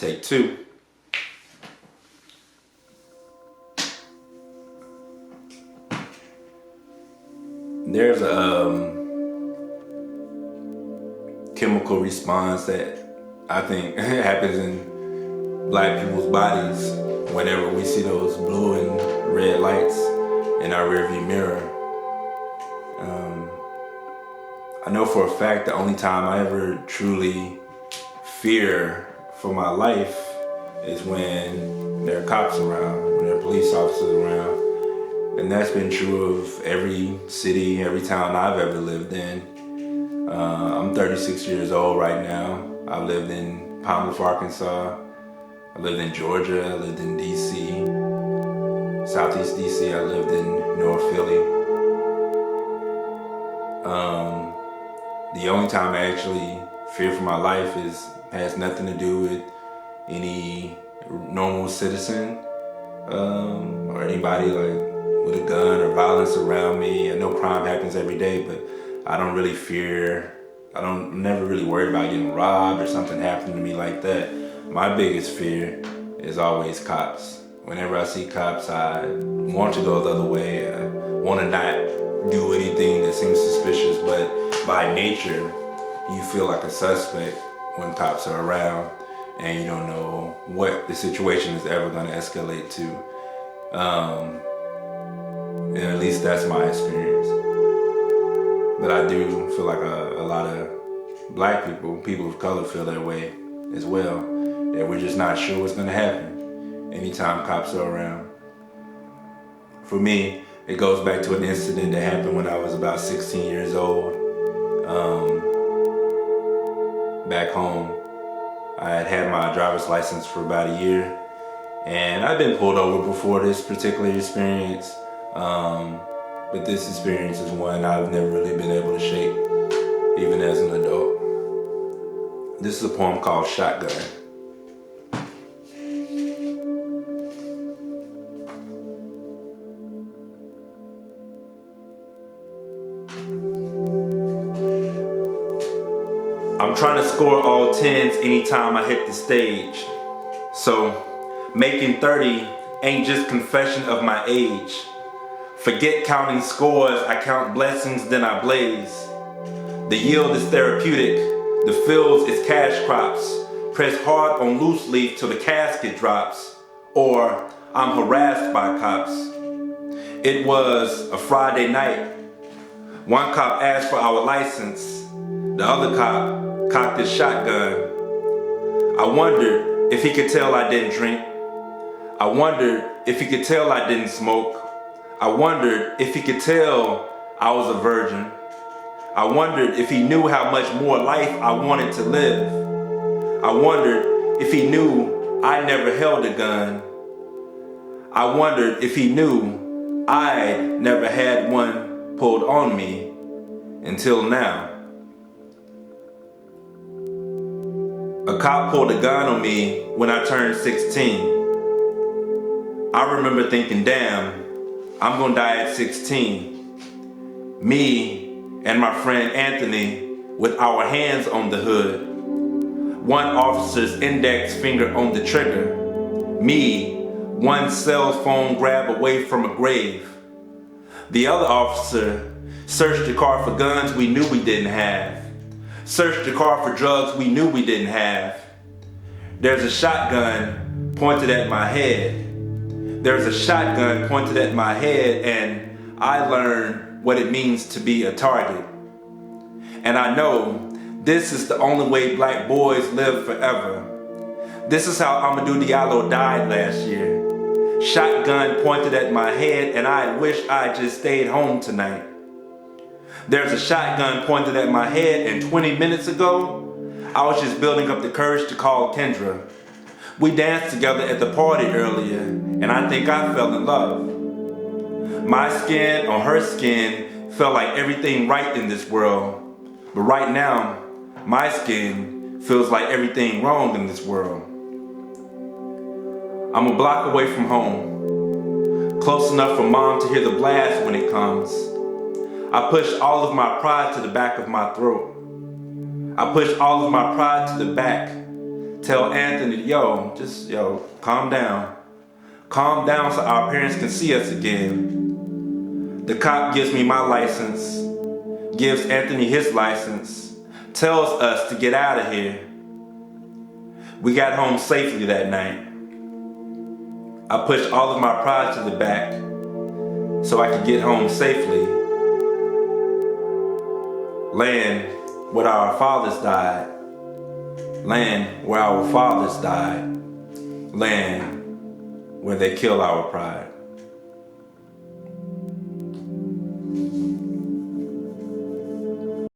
Take two. There's a chemical response that I think happens in black people's bodies whenever we see those blue and red lights in our rearview mirror. I know for a fact the only time I ever truly fear for my life is when there are cops around, when there are police officers around. And that's been true of every city, every town I've ever lived in. I'm 36 years old right now. I've lived in Pine Bluff, Arkansas. I lived in Georgia, I lived in DC, Southeast DC, I lived in North Philly. The only time I actually fear for my life has nothing to do with any normal citizen or anybody like with a gun or violence around me. I know crime happens every day, but I don't really fear. I'm never really worried about getting robbed or something happening to me like that. My biggest fear is always cops. Whenever I see cops, I want to go the other way. I want to not do anything that seems suspicious, but by nature, you feel like a suspect when cops are around and you don't know what the situation is ever going to escalate to. And at least that's my experience. But I do feel like a lot of black people of color feel that way as well, that we're just not sure what's going to happen anytime cops are around. For me, it goes back to an incident that happened when I was about 16 years old. Back home, I had my driver's license for about a year, and I've been pulled over before this particular experience, but this experience is one I've never really been able to shake, even as an adult. This is a poem called Shotgun. I'm trying to score all 10s anytime I hit the stage. So making 30 ain't just confession of my age. Forget counting scores, I count blessings, then I blaze. The yield is therapeutic, the fields is cash crops. Press hard on loose leaf till the casket drops. Or I'm harassed by cops. It was a Friday night. One cop asked for our license. The other cop cocked his shotgun. I wondered if he could tell I didn't drink. I wondered if he could tell I didn't smoke. I wondered if he could tell I was a virgin. I wondered if he knew how much more life I wanted to live. I wondered if he knew I never held a gun. I wondered if he knew I'd never had one pulled on me until now. A cop pulled a gun on me when I turned 16. I remember thinking, damn, I'm gonna die at 16. Me and my friend Anthony with our hands on the hood. One officer's index finger on the trigger. Me, one cell phone grab away from a grave. The other officer searched the car for guns we knew we didn't have. Searched the car for drugs we knew we didn't have. There's a shotgun pointed at my head. There's a shotgun pointed at my head, and I learned what it means to be a target. And I know this is the only way black boys live forever. This is how Amadou Diallo died last year. Shotgun pointed at my head, and I wish I just stayed home tonight. There's a shotgun pointed at my head, and 20 minutes ago, I was just building up the courage to call Kendra. We danced together at the party earlier, and I think I fell in love. My skin on her skin felt like everything right in this world. But right now, my skin feels like everything wrong in this world. I'm a block away from home, close enough for mom to hear the blast when it comes. I push all of my pride to the back of my throat. I push all of my pride to the back, Tell Anthony, yo, calm down. Calm down so our parents can see us again. The cop gives me my license, gives Anthony his license, tells us to get out of here. We got home safely that night. I pushed all of my pride to the back so I could get home safely. Land where our fathers died. Land where our fathers died. Land where they kill our pride.